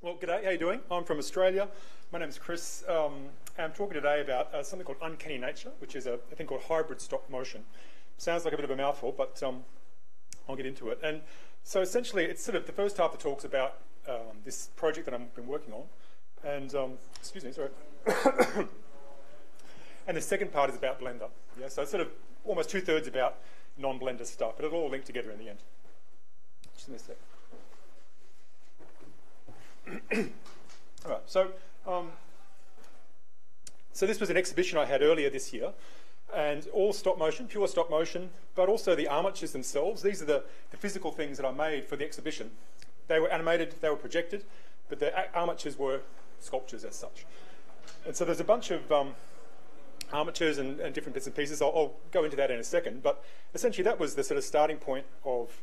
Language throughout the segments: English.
Well, g'day, how you doing? I'm from Australia. My name's Chris. I'm talking today about something called uncanny nature, which is a thing called hybrid stop motion. Sounds like a bit of a mouthful, but I'll get into it. And so essentially, it's sort of the first half of the talk's about this project that I've been working on. And, excuse me, sorry. And the second part is about Blender. Yeah, so it's sort of almost 2/3 about non-Blender stuff, but it'll all link together in the end. Just in a sec. All right, so this was an exhibition I had earlier this year, and all stop motion, pure stop motion, but also the armatures themselves. These are the physical things that I made for the exhibition. They were animated, they were projected, but the armatures were sculptures as such. And so there's a bunch of armatures and different bits and pieces. I'll go into that in a second, but essentially that was the sort of starting point of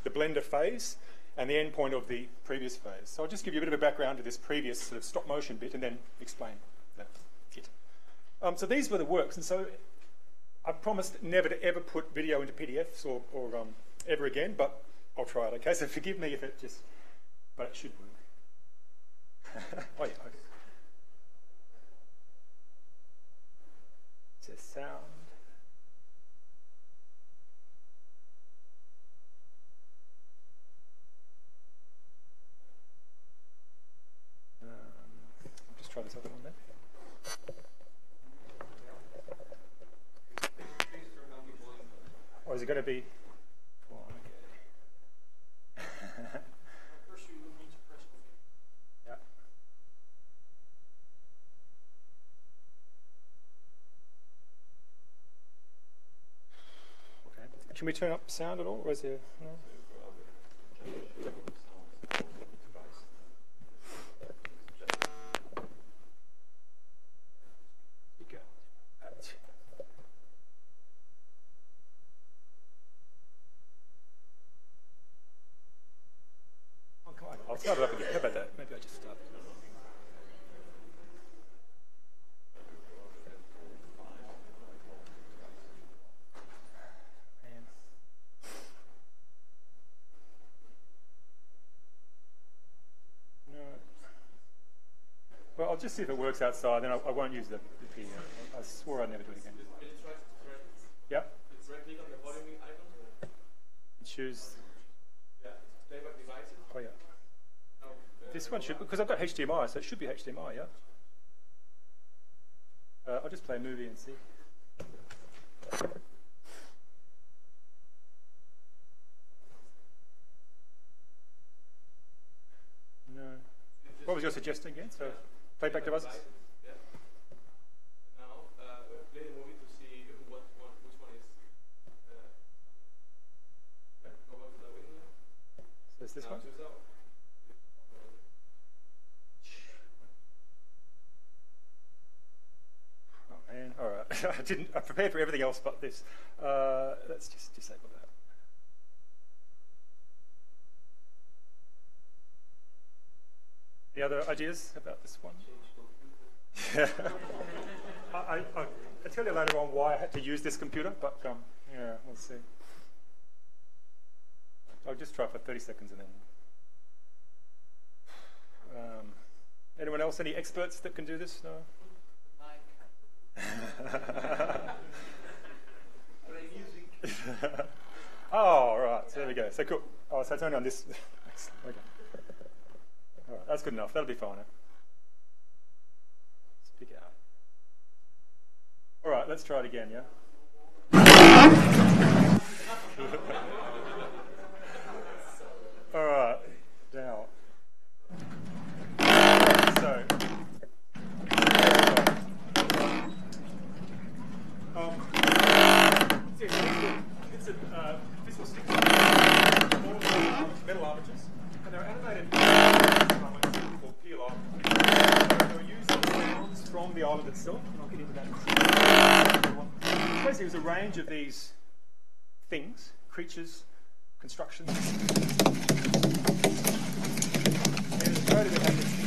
the Blender phase and the end point of the previous phase. So I'll just give you a bit of a background to this previous sort of stop motion bit and then explain that bit. So these were the works, and so I promised never to ever put video into PDFs or ever again, but I'll try it, okay? So forgive me if it just, but it should work. Oh yeah, okay. It says sound. Just try this other one then. Or is it going to be? Oh, okay. Yeah. Okay. Can we turn up sound at all, or is there? No? I'll start it up again. How about that? Maybe I just start. Man. No. Well, I'll just see if it works outside, then I won't use the PDF. I swore I'd never do it again. Yep. It's right click on the volume icon. Choose. Yeah, playback devices. Oh, yeah. This one should, because I've got HDMI, so it should be HDMI, yeah? I'll just play a movie and see. No. What was your suggestion again? So, playback devices? Yeah. Now, play the movie to see which one is. Go back to the window. So is this Now one? choose that one. Man, all right. I prepared for everything else but this. Let's just disable that. Any other ideas about this one? Yeah. I'll tell you later on why I had to use this computer, but yeah, we'll see. I'll just try for 30 seconds and then. Anyone else? Any experts that can do this? No? Oh, right. So there we go. So cool. Oh, so it's only on this. Okay. All right. That's good enough. That'll be fine. Let's pick it out. All right. Let's try it again. Yeah. All right. Now. So. It's a physical stick, metal armatures, and they're animated called peel off. So they're using sounds from the island itself, and I'll get into that. Basically, there's a range of these things, creatures, constructions. And it's noted that this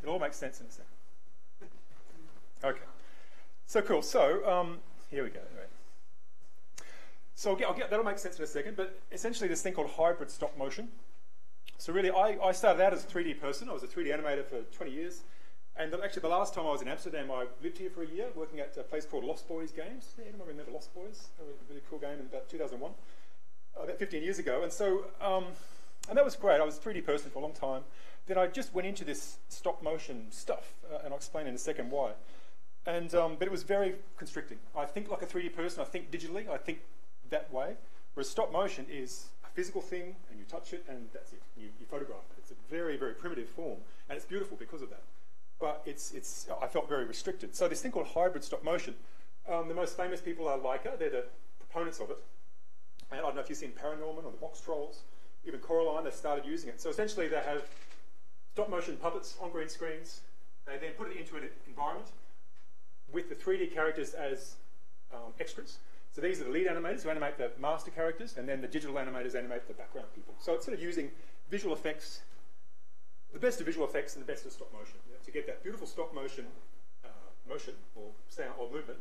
it all makes sense in a second. Okay. So cool. So Here we go. All right. So that'll make sense in a second, but essentially this thing called hybrid stop motion. So really, I started out as a 3D person. I was a 3D animator for 20 years. And actually, the last time I was in Amsterdam, I lived here for a year, working at a place called Lost Boys Games. Yeah, anyone remember Lost Boys? A really cool game in about 2001, about 15 years ago. And so, and that was great. I was a 3D person for a long time. Then I just went into this stop motion stuff, and I'll explain in a second why. And but it was very constricting. I think like a 3D person. I think digitally. I think that way. Whereas stop motion is a physical thing, and you touch it, and that's it. You photograph it. It's a very, very primitive form, and it's beautiful because of that. But I felt very restricted. So this thing called hybrid stop motion, the most famous people are Leica. They're the proponents of it. And I don't know if you've seen Paranorman or the Box Trolls, even Coraline, they've started using it. So essentially they have stop motion puppets on green screens. They then put it into an environment with the 3D characters as extras. So these are the lead animators who animate the master characters, and then the digital animators animate the background people. So it's sort of using visual effects, the best of visual effects and the best of stop motion, to get that beautiful stop motion motion or sound or movement.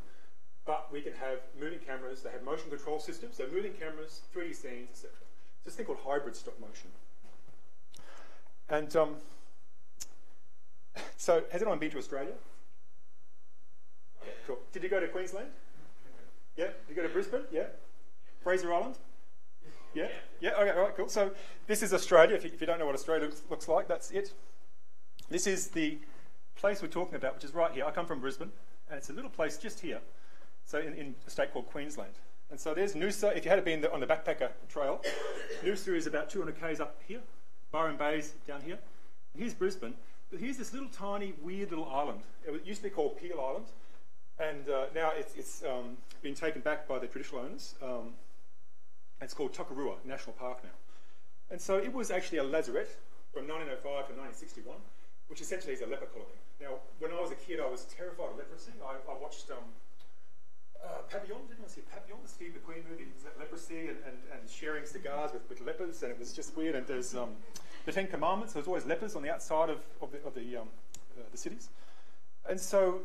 But we can have moving cameras. They have motion control systems, so moving cameras, 3D scenes, etc. It's this thing called hybrid stop motion. And so, has anyone been to Australia? Yeah, cool. Did you go to Queensland? Yeah. Did you go to Brisbane? Yeah. Fraser Island? Yeah. Yeah. Okay. All right. Cool. So this is Australia. If you don't know what Australia looks like, that's it. This is the place we're talking about, which is right here. I come from Brisbane, and it's a little place just here. So in a state called Queensland. And so there's Noosa. If you had been on the backpacker trail, Noosa is about 200 k's up here. Byron Bay's down here. And here's Brisbane. But here's this little tiny, weird little island. It used to be called Peel Island. And now it's been taken back by the traditional owners. It's called Tokarua National Park now. And so it was actually a lazaret from 1905 to 1961, which essentially is a leper colony. Now, when I was a kid, I was terrified of leprosy. I watched Papillon, didn't I see Papillon, the Steve McQueen movie? It was that leprosy and sharing cigars with lepers, and it was just weird. And there's the Ten Commandments. There's always lepers on the outside of the cities. And so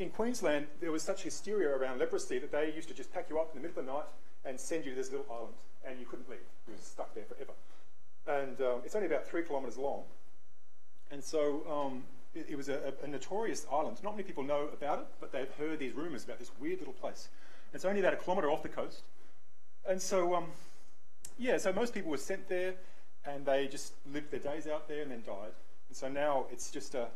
in Queensland, there was such hysteria around leprosy that they used to just pack you up in the middle of the night and send you to this little island, and you couldn't leave. You were stuck there forever. And it's only about 3 kilometres long. And so it was a notorious island. Not many people know about it, but they've heard these rumours about this weird little place. It's only about 1 kilometre off the coast. And so, so most people were sent there, and they just lived their days out there and then died. And so now it's just a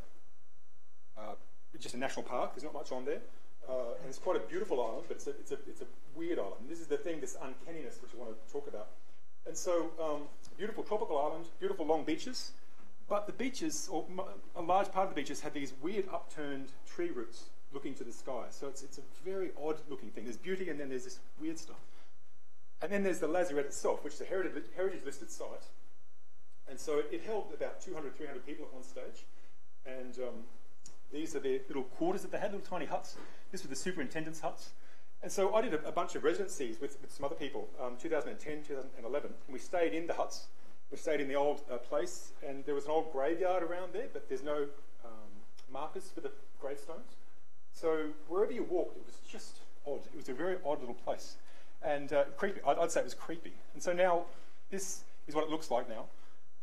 national park. There's not much on there. And it's quite a beautiful island, but it's a weird island. This is the thing, this uncanniness, which I want to talk about. And so, beautiful tropical island, beautiful long beaches. But the beaches, or a large part of the beaches, have these weird upturned tree roots looking to the sky. So it's a very odd looking thing. There's beauty, and then there's this weird stuff. And then there's the lazaret itself, which is a heritage listed site. And so it held about 200, 300 people at one stage. And these are the little quarters that they had, little tiny huts. This was the superintendent's huts. And so I did a bunch of residencies with some other people, 2010, 2011. And we stayed in the huts. We stayed in the old place, and there was an old graveyard around there, but there's no markers for the gravestones. So wherever you walked, it was just odd. It was a very odd little place. And creepy. I'd say it was creepy. And so now, this is what it looks like now.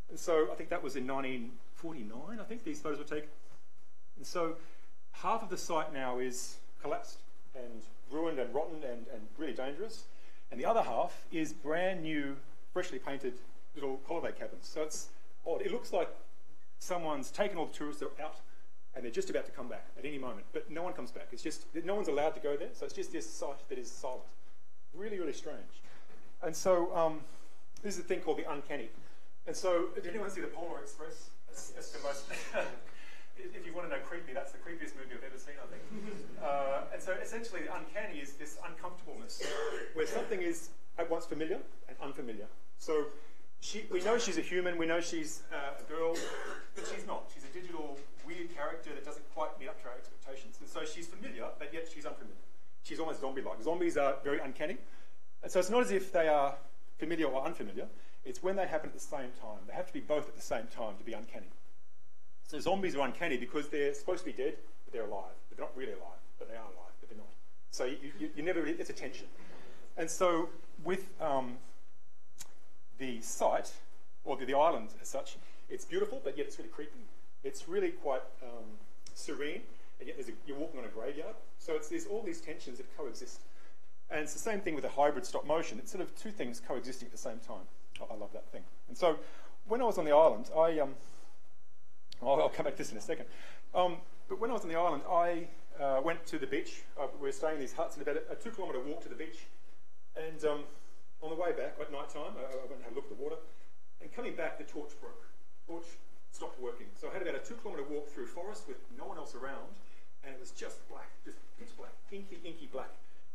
And so I think that was in 1949, I think, these photos were taken. And so half of the site now is collapsed and ruined and rotten and really dangerous. And the other half is brand new, freshly painted little holiday cabins. So it's odd. It looks like someone's taken all the tourists, they're out, and they're just about to come back at any moment. But no one comes back. It's just, no one's allowed to go there. So it's just this site that is silent. Really, really strange. And so this is a thing called the uncanny. And so, did anyone see the Polar Express? That's the most... If you want to know creepy, that's the creepiest movie I've ever seen, I think. And so essentially the uncanny is this uncomfortableness where something is at once familiar and unfamiliar. So we know she's a human, we know she's a girl, but she's not. She's a digital, weird character that doesn't quite meet up to our expectations. And so she's familiar, but yet she's unfamiliar. She's almost zombie-like. Zombies are very uncanny. And so it's not as if they are familiar or unfamiliar. It's when they happen at the same time. They have to be both at the same time to be uncanny. So zombies are uncanny because they're supposed to be dead, but they're alive. But they're not really alive, but they are alive, but they're not. So you you never really, it's a tension. And so with the site, or the island as such, it's beautiful, but yet it's really creepy. It's really quite serene, and yet you're walking on a graveyard. So there's all these tensions that coexist. And it's the same thing with a hybrid stop motion. It's sort of two things coexisting at the same time. I love that thing. And so when I was on the island, I'll come back to this in a second. But when I was on the island, I went to the beach. We were staying in these huts, and about a 2-kilometre walk to the beach. And on the way back at night time, I went and had a look at the water. And coming back, the torch broke. The torch stopped working. So I had about a 2-kilometre walk through forest with no one else around, and it was just black, just pitch black, inky black.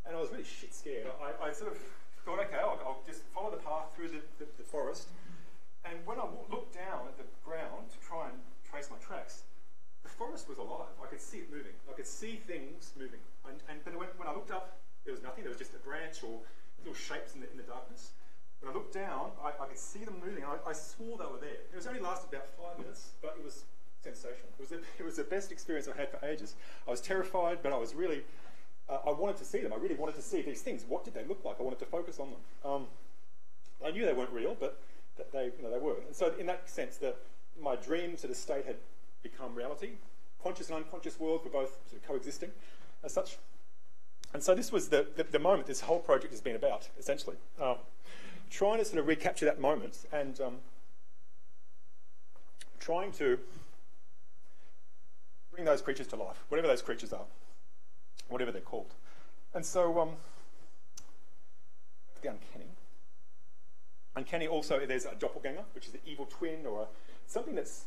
And I was really shit scared. I sort of thought, okay, I'll just follow the path through the forest. And when I looked down at the ground to try and trace my tracks, the forest was alive. I could see it moving. I could see things moving. But when I looked up, there was nothing. There was just a branch or little shapes in the darkness. When I looked down, I could see them moving. I swore they were there. It was only lasted about 5 minutes, but it was sensational. It was the best experience I've had for ages. I was terrified, but I was really, I wanted to see them. I really wanted to see these things. What did they look like? I wanted to focus on them. I knew they weren't real, but they were. And so in that sense, my dream sort of state had become reality. Conscious and unconscious worlds were both sort of coexisting as such. And so this was the moment this whole project has been about, essentially. Trying to sort of recapture that moment and trying to bring those creatures to life, whatever those creatures are, whatever they're called. And so the uncanny. Uncanny also, there's a doppelganger, which is an evil twin or something that's,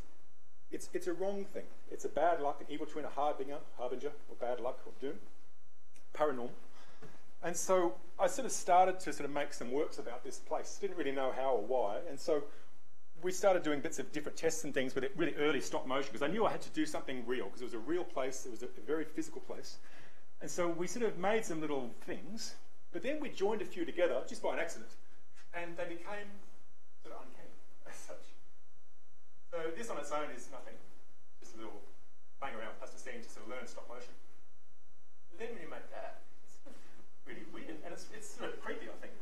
it's a wrong thing. It's a bad luck, an evil twin, a harbinger, or bad luck, or doom. Paranormal. And so I sort of started to sort of make some works about this place. Didn't really know how or why. And so we started doing bits of different tests and things with it really early stop motion, because I knew I had to do something real, because it was a real place. It was a very physical place. And so we sort of made some little things, but then we joined a few together just by an accident. And they became sort of uncanny as such. So this on its own is nothing. Just a little playing around with plasticine to sort of learn stop motion. But then when you make that, really weird, and it's sort of creepy, I think,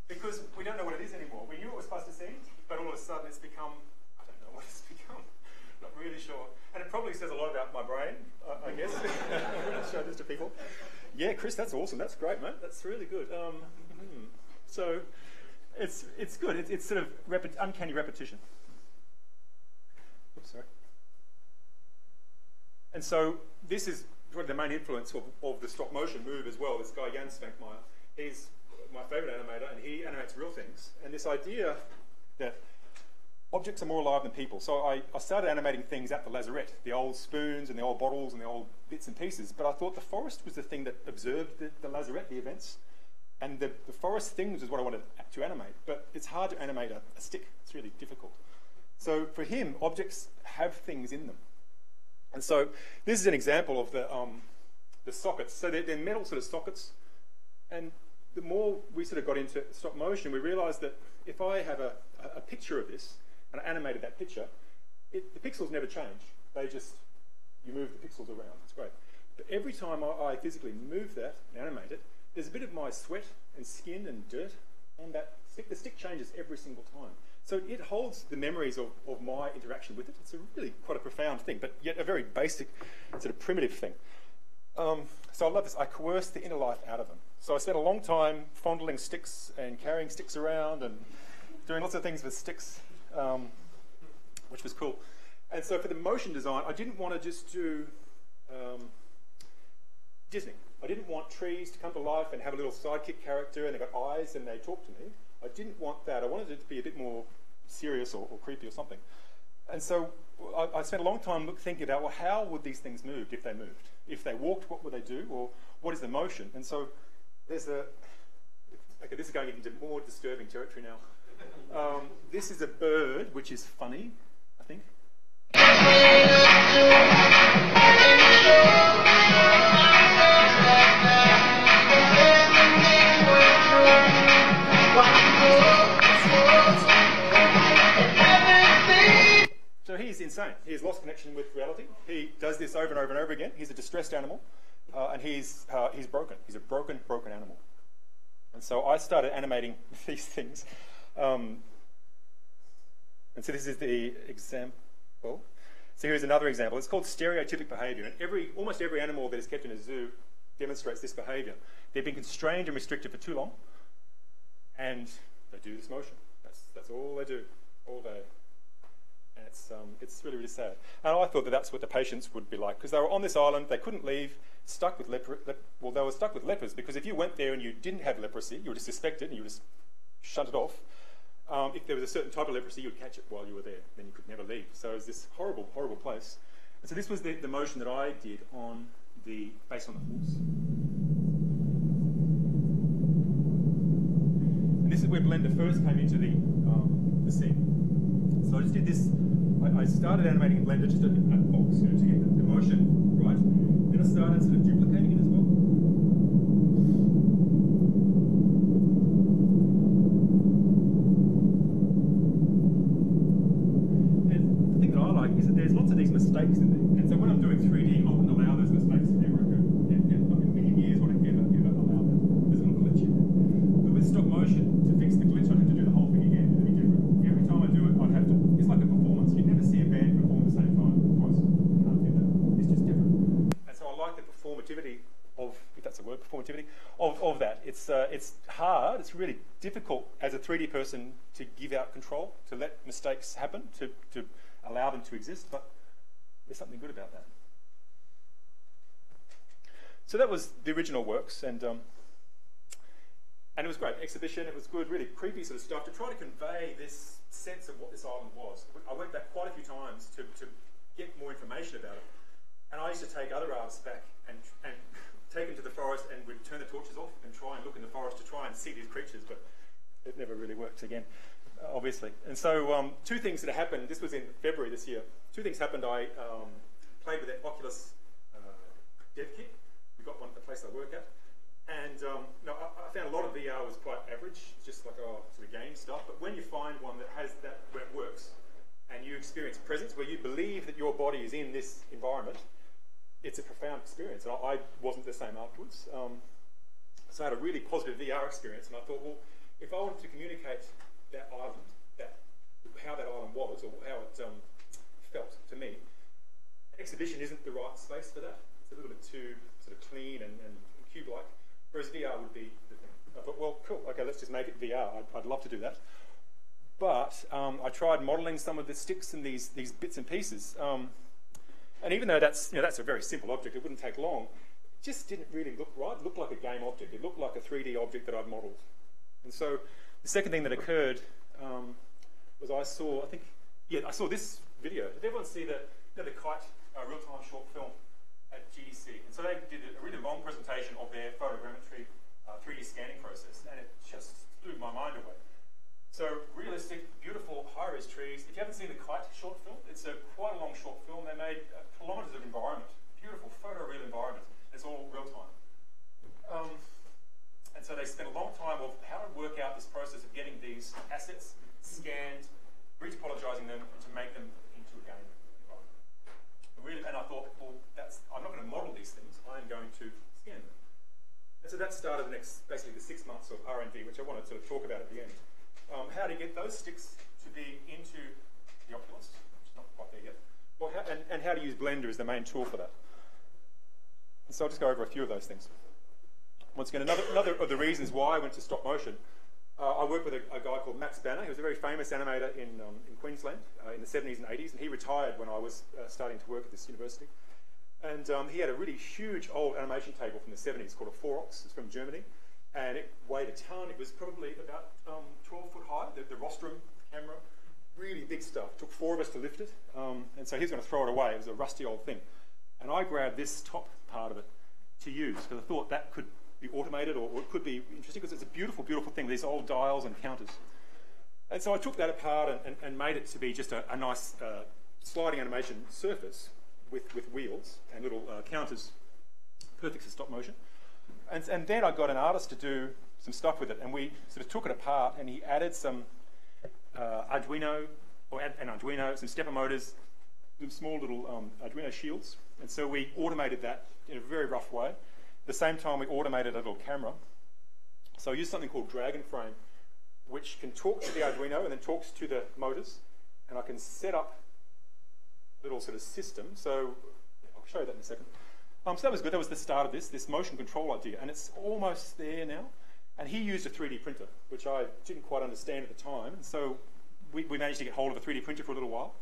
because we don't know what it is anymore. We knew it was plasticine, but all of a sudden it's become, I don't know what it's become, not really sure. And it probably says a lot about my brain, I guess. I'm going to show this to people. Yeah, Chris, that's awesome. That's great, mate. That's really good. So it's good. It's sort of uncanny repetition. Oops, sorry. And so this is the main influence of the stop motion move as well. This guy Jan Spankmeyer, he's my favourite animator, and he animates real things. And this idea that objects are more alive than people. So I started animating things at the lazarette, the old spoons and the old bottles and the old bits and pieces. But I thought the forest was the thing that observed the lazarette, the events. And the forest things is what I wanted to animate. But it's hard to animate a stick. It's really difficult. So for him, objects have things in them. And so this is an example of the sockets. So they're metal sort of sockets. And the more we sort of got into stop motion, we realised that if I have a picture of this, and I animated that picture, the pixels never change. You move the pixels around. It's great. But every time I physically move that and animate it, there's a bit of my sweat and skin and dirt on that stick. The stick changes every single time. So it holds the memories of my interaction with it. It's really quite a profound thing, but yet a very basic, sort of primitive thing. So I love this. I coerced the inner life out of them. So I spent a long time fondling sticks and carrying sticks around and doing lots of things with sticks, which was cool. And so for the motion design, I didn't want to just do Disney. I didn't want trees to come to life and have a little sidekick character and they've got eyes and they talk to me. I didn't want that. I wanted it to be a bit more serious or creepy or something. And so I spent a long time thinking about, well, how would these things move if they moved? If they walked, what would they do? Or what is the motion? And so there's okay, this is going into more disturbing territory now. This is a bird, which is funny, I think. So he's insane. He has lost connection with reality. He does this over and over and over again. He's a distressed animal. and he's broken. He's a broken animal. And so I started animating these things. And so this is the example. So here's another example. It's called stereotypic behaviour. And almost every animal that is kept in a zoo demonstrates this behaviour. They've been constrained and restricted for too long, and they do this motion. That's all they do, all day. And it's really, really sad. And I thought that that's what the patients would be like, because they were on this island, they couldn't leave, stuck with they were stuck with lepers, because if you went there and you didn't have leprosy, you would just suspect it and you would just shut it off. If there was a certain type of leprosy, you would catch it while you were there, then you could never leave. So it was this horrible, horrible place. And so this was the motion that I did based on the horse. And this is where Blender first came into the scene. So I just did this. I started animating in Blender just a box, to get the motion right. Then I started sort of duplicating it as well. And the thing that I like is that there's lots of these mistakes in there. And so when I'm doing 3D, I wouldn't allow those mistakes to ever occur. In a million years would I ever allow that. There's a little glitch in there. But with stop motion, to fix the glitch, I'd have to do the whole thing again. It'd be different. Every time I do it, I'd have to. It's like a performance. You'd never see a band perform at the same time twice. You can't do that. It's just different. And so I like the performativity of, if that's a word, performativity of that. It's hard. It's really difficult as a 3D person to give out control, to let mistakes happen, to allow them to exist. But there's something good about that. So that was the original works, and it was great. Exhibition, it was good, really creepy sort of stuff to try to convey this sense of what this island was. I went back quite a few times to get more information about it. And I used to take other artists back and take them to the forest, and we'd turn the torches off and try and look in the forest to try and see these creatures, but it never really worked again, obviously. And so two things that happened, this was in February this year, two things happened. I played with the Oculus dev kit. We got one at the place I work at. And I found a lot of VR was quite average. It's just like sort of game stuff. But when you find one that has that, where it works, and you experience presence, where you believe that your body is in this environment, it's a profound experience. And I wasn't the same afterwards. So I had a really positive VR experience, and I thought, well, if I wanted to communicate that island, how that island was, or how it felt to me, exhibition isn't the right space for that. It's a little bit too sort of clean and cube-like. Whereas VR would be the thing. I thought, well, cool, okay, let's just make it VR. I'd love to do that. But I tried modelling some of the sticks and these bits and pieces. And even though that's a very simple object, it wouldn't take long, it just didn't really look right. It looked like a game object. It looked like a 3D object that I'd modelled. And so the second thing that occurred was I saw this video. Did everyone see the Kite real-time short film at GDC? And so they did a really long presentation of their photogrammetry 3D scanning process, and it just blew my mind away. So realistic, beautiful, high-res trees. If you haven't seen the Kite short film, it's quite a long short film. They made kilometres of environment, beautiful photoreal environment. It's all real-time. And so they spent a long time of how to work out this process of getting these assets scanned, retopologizing them, and to make them into a game environment. And I thought, well, I'm not going to model these things. I'm going to scan them. And so that started basically the 6 months of R&D, which I want to sort of talk about at the end. How to get those sticks to be into the Oculus, which is not quite there yet, and how to use Blender as the main tool for that. And so I'll just go over a few of those things. Once again, another of the reasons why I went to stop motion, I worked with a guy called Max Banner. He was a very famous animator in Queensland in the 70s and 80s, and he retired when I was starting to work at this university. And he had a really huge old animation table from the 70s called a 4Ox. It's from Germany. And it weighed a ton. It was probably about 12 foot high, the rostrum camera. Really big stuff. Took 4 of us to lift it. And so he was going to throw it away. It was a rusty old thing. And I grabbed this top part of it to use, because I thought that could be automated, or it could be interesting, because it's a beautiful, beautiful thing, these old dials and counters. And so I took that apart and made it to be just a nice sliding animation surface with wheels and little counters, perfect for stop motion. And then I got an artist to do some stuff with it, and we sort of took it apart, and he added some Arduino, some stepper motors, some small little Arduino shields And so we automated that in a very rough way. At the same time, we automated a little camera. So I used something called Dragon Frame, which can talk to the Arduino and then talks to the motors. And I can set up a little sort of system. So I'll show you that in a second. So that was good. That was the start of this motion control idea. And it's almost there now. And he used a 3D printer, which I didn't quite understand at the time. And so we managed to get hold of a 3D printer for a little while.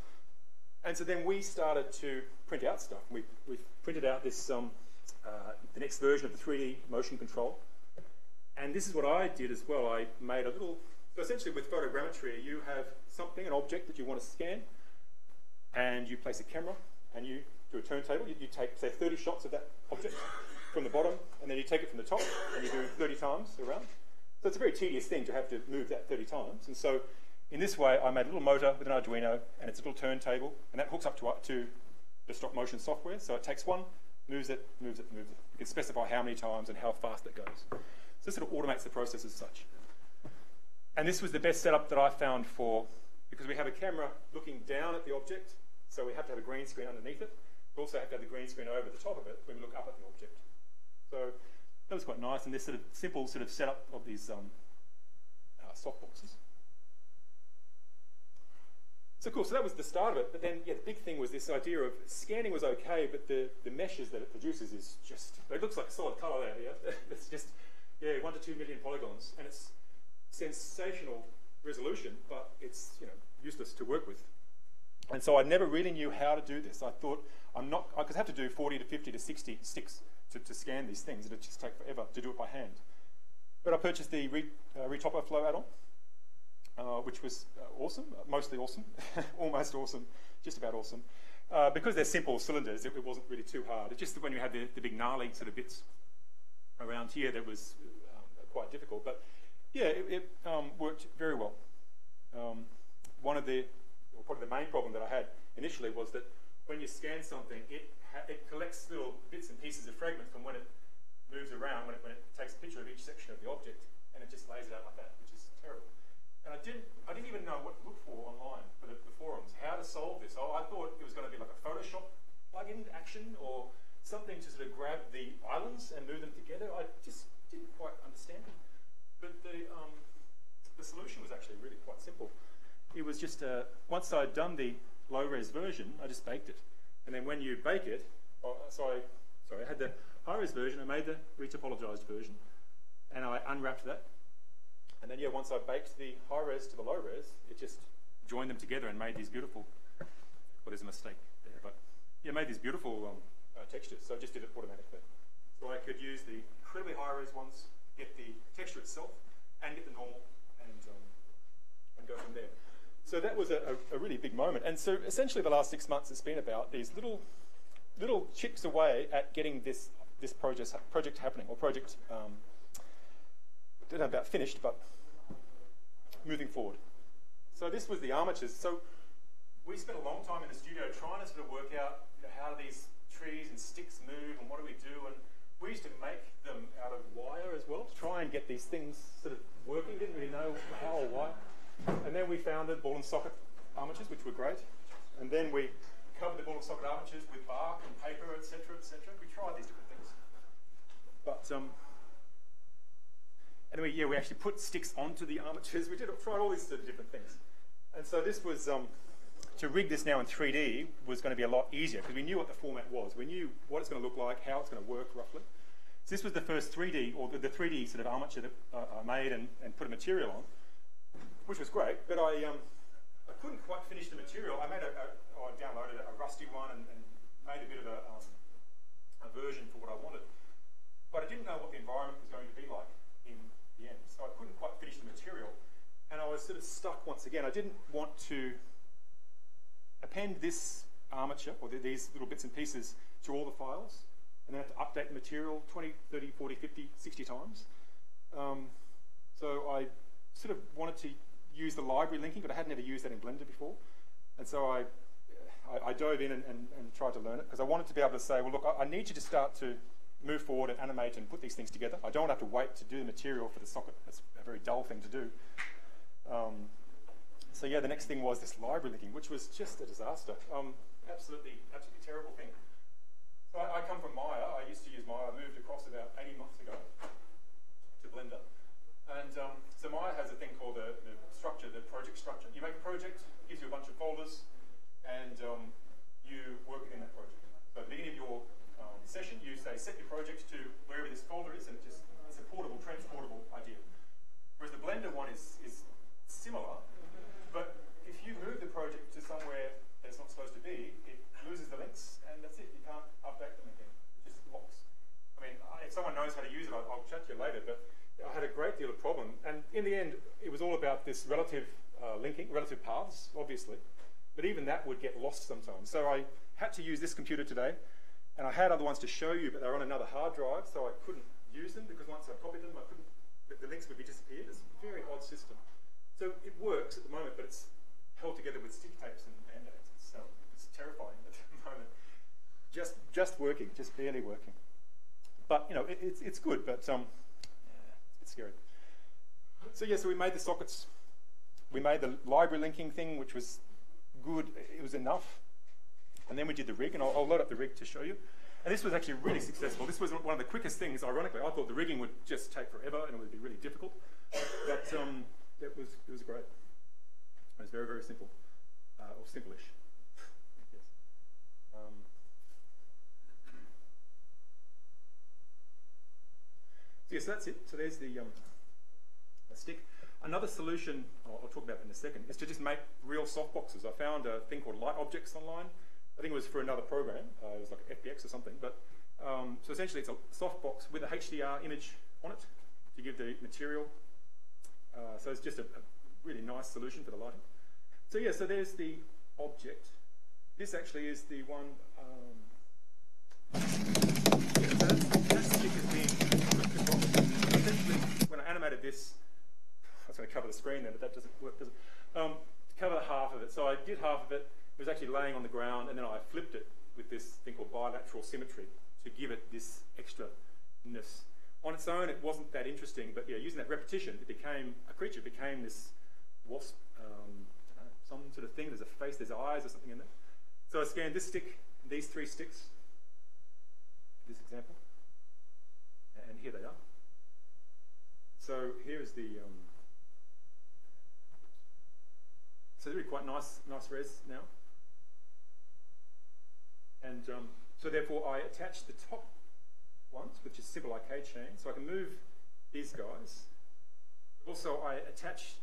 And so then we started to print out stuff. We printed out this the next version of the 3D motion control. And this is what I did as well. I made a little... So essentially with photogrammetry, you have something, an object that you want to scan, and you place a camera, and you do a turntable. You take, say, 30 shots of that object from the bottom, and then you take it from the top, and you do 30 times around. So it's a very tedious thing to have to move that 30 times. And so in this way, I made a little motor with an Arduino, and it's a little turntable, and that hooks up to the stop motion software. So it takes one, moves it, moves it, moves it. You can specify how many times and how fast it goes. So this sort of automates the process as such. And this was the best setup that I found for, because we have a camera looking down at the object, so we have to have a green screen underneath it. We also have to have the green screen over the top of it when we look up at the object. So that was quite nice, and this sort of simple sort of setup of these softboxes. So cool, so that was the start of it, but then yeah, the big thing was this idea of scanning was okay, but the meshes that it produces is just, it looks like a solid colour there, yeah? It's just, yeah, 1 to 2 million polygons, and it's sensational resolution, but it's, you know, useless to work with. And so I never really knew how to do this. I thought I could have to do 40 to 50 to 60 sticks to scan these things. It would just take forever to do it by hand. But I purchased the Retopper Flow add-on, which was awesome, mostly awesome, almost awesome, just about awesome. Because they're simple cylinders, it wasn't really too hard. It's just that when you had the big gnarly sort of bits around here that was quite difficult. But yeah, it worked very well. Probably the main problem that I had initially was that when you scan something, it collects little bits and pieces of fragment from when it moves around, when it takes a picture of each section of the object, and it just lays it out like that, which is terrible. And I didn't even know what to look for online for the forums, how to solve this. I thought it was going to be like a Photoshop plugin action or something to sort of grab the islands and move them together. I just didn't quite understand it. But the solution was actually really quite simple. It was just, once I'd done the low-res version, I just baked it. And then when you bake it, I had the high-res version, I made the retopologized version, and I unwrapped that. And then, yeah, once I baked the high-res to the low-res, it just joined them together and made these beautiful, well, there's a mistake there, but yeah, made these beautiful textures. So I just did it automatically. So I could use the incredibly high-res ones, get the texture itself, and get the normal, and go from there. So that was a really big moment. And so essentially the last 6 months it's been about these little chips away at getting this project happening, or project, I don't know about finished, but moving forward. So this was the armatures. So we spent a long time in the studio trying to sort of work out, you know, how do these trees and sticks move and what do we do? And we used to make them out of wire as well to try and get these things sort of working. Didn't really know how or why. And then we founded ball and socket armatures, which were great. And then we covered the ball and socket armatures with bark and paper, etc., etc. We tried these different things. But anyway, yeah, we actually put sticks onto the armatures. We tried all these sort of different things. And so this was, to rig this now in 3D was going to be a lot easier because we knew what the format was. We knew what it's going to look like, how it's going to work roughly. So this was the first 3D, or the 3D sort of armature that I made and put a material on, which was great, but I couldn't quite finish the material. I downloaded a rusty one and made a bit of a version for what I wanted. But I didn't know what the environment was going to be like in the end, so I couldn't quite finish the material. And I was sort of stuck once again. I didn't want to append this armature, or these little bits and pieces, to all the files, and then have to update the material 20, 30, 40, 50, 60 times. So I sort of wanted to use the library linking, but I had never used that in Blender before. And so I dove in and tried to learn it, because I wanted to be able to say, well, look, I need you to start to move forward and animate and put these things together. I don't want to have to wait to do the material for the socket. That's a very dull thing to do. So yeah, the next thing was this library linking, which was just a disaster. Absolutely terrible thing. So I come from Maya. I used to use Maya. I moved across about 18 months ago to Blender. And so Maya has a thing called the structure, the project structure. You make a project, it gives you a bunch of folders, and you work within that project. So at the beginning of your session, you say set your project to wherever this folder is, and it's a portable, transportable idea. Whereas the Blender one is similar, but if you move the project to somewhere that it's not supposed to be, it loses the links, and that's it. You can't update them again. It just locks. I mean, if someone knows how to use it, I'll chat to you later, but I had a great deal of problem. And in the end, it was all about this relative linking, relative paths, obviously. But even that would get lost sometimes. So I had to use this computer today, and I had other ones to show you, but they were on another hard drive, so I couldn't use them, because once I copied them, the links would be disappeared. It's a very odd system. So it works at the moment, but it's held together with stick tapes and band-aids. It's terrifying at the moment. Just working, just barely working. But you know, it's good, but it's scary. So yeah, so we made the sockets. We made the library linking thing, which was good. It was enough. And then we did the rig, and I'll load up the rig to show you. And this was actually really successful. This was one of the quickest things, ironically. I thought the rigging would just take forever and it would be really difficult. But it was great. It was very, very simple, or simple-ish. Yes. So yes, that's it. So there's the stick. Another solution, I'll talk about in a second, is to just make real softboxes. I found a thing called Light Objects online. I think it was for another program. It was like FBX or something. But so essentially, it's a softbox with a HDR image on it to give the material. So it's just a really nice solution for the lighting. So yeah, so there's the object. This actually is the one. Yeah, so that stick is being flipped across. Essentially, when I animated this, I was going to cover the screen there, but that doesn't work, does it? Cover half of it. So I did half of it. It was actually laying on the ground, and then I flipped it with this thing called bilateral symmetry to give it this extra-ness. On its own, it wasn't that interesting, but yeah, using that repetition, it became a creature. It became this wasp, some sort of thing. There's a face, there's eyes or something in there. So I scanned this stick, these three sticks, this example, and here they are. So here is the, so they're really quite nice res now. And so therefore I attached the top ones, which is simple arcade chain, so I can move these guys. Also I attach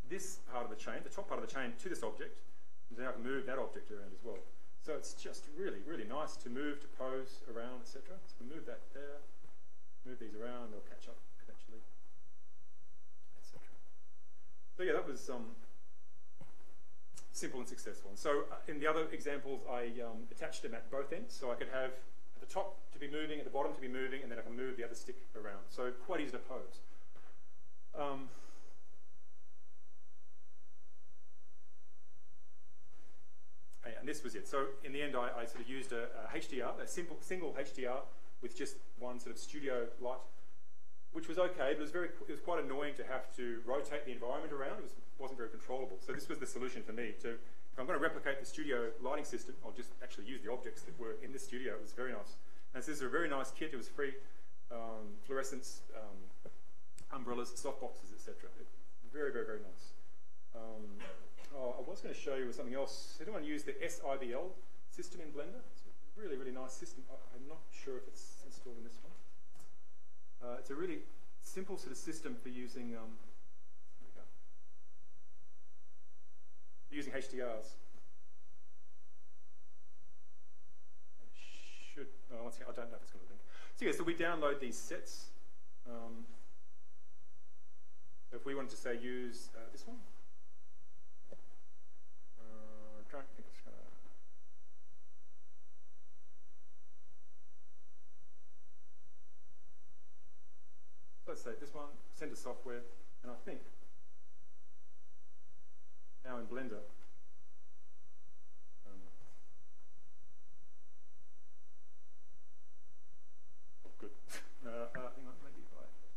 this part of the chain, the top part of the chain, to this object, and then I can move that object around as well. So it's just really, really nice to move, to pose around, etc. So we move that there, move these around, they'll catch up eventually, etc. So yeah, that was simple and successful. And so in the other examples, I attached them at both ends, so I could have at the top to be moving, at the bottom to be moving, and then I can move the other stick around. So quite easy to pose. And this was it. So in the end, I sort of used a HDR, a single HDR with just one sort of studio light, which was okay, but it was quite annoying to have to rotate the environment around. It wasn't very controllable. So this was the solution for me. If I'm going to replicate the studio lighting system, I'll just actually use the objects that were in the studio. It was very nice. And so this is a very nice kit. It was free, fluorescence, umbrellas, softboxes, etc. Very, very, very nice. I was going to show you something else. Did anyone use the SIBL system in Blender? It's a really, really nice system. I'm not sure if it's installed in this one. It's a really simple sort of system for using, here we go, using HDRs. Once again, I don't know if it's going to link. So yeah, so we download these sets. So if we wanted to say use this one, I don't think it's going to. So let's say this one, send to software, and I think now in Blender, good. Hang on, maybe if I just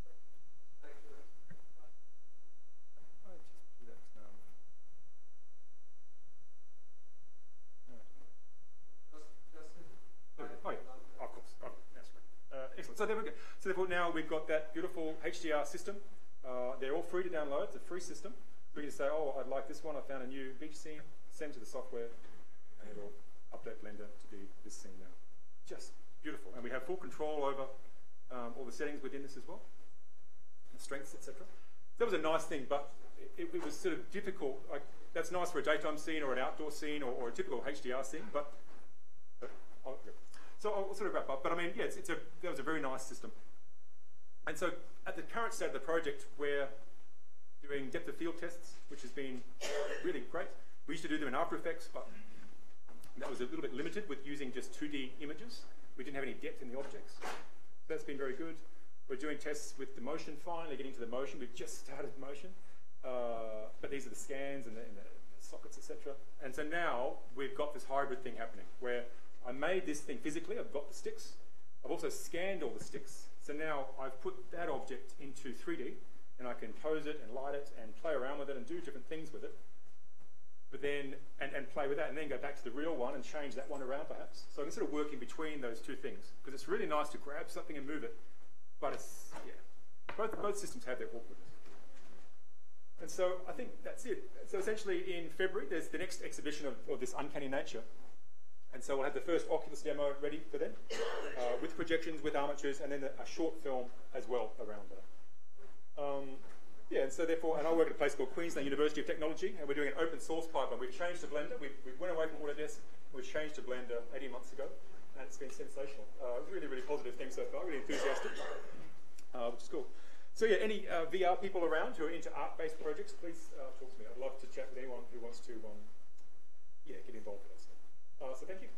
do that now. Oh, yeah. So there we go. So therefore now we've got that beautiful HDR system. They're all free to download. It's a free system. We can say, oh, I'd like this one. I found a new beach scene. Send to the software, and it'll update Blender to be this scene now. Just beautiful. And we have full control over all the settings within this as well, and strengths, etc. That was a nice thing, but it was sort of difficult. Like, that's nice for a daytime scene or an outdoor scene or a typical HDR scene, but so I'll sort of wrap up. But I mean, yeah, that was a very nice system. And so at the current state of the project, we're doing depth of field tests, which has been really great. We used to do them in After Effects, but that was a little bit limited with using just 2D images. We didn't have any depth in the objects. So that's been very good. We're doing tests with the motion, finally getting to the motion. We've just started motion. But these are the scans and the sockets, etc. And so now we've got this hybrid thing happening where I made this thing physically. I've got the sticks. I've also scanned all the sticks. So now I've put that object into 3D, and I can pose it and light it and play around with it and do different things with it. But then, and play with that, and then go back to the real one and change that one around perhaps. So I can sort of work in between those two things, because it's really nice to grab something and move it. But it's, yeah, both systems have their awkwardness. And so I think that's it. So essentially in February, there's the next exhibition of this uncanny nature. And so we'll have the first Oculus demo ready for then, with projections, with armatures, and then a short film as well around that. Yeah, and so therefore, and I work at a place called Queensland University of Technology, and we're doing an open source pipeline. We've changed to Blender. We went away from Autodesk. We've changed to Blender 18 months ago, and it's been sensational. Really, really positive thing so far. Really enthusiastic, which is cool. So yeah, any VR people around who are into art-based projects, please talk to me. I'd love to chat with anyone who wants to, yeah, get involved with that stuff. So thank you.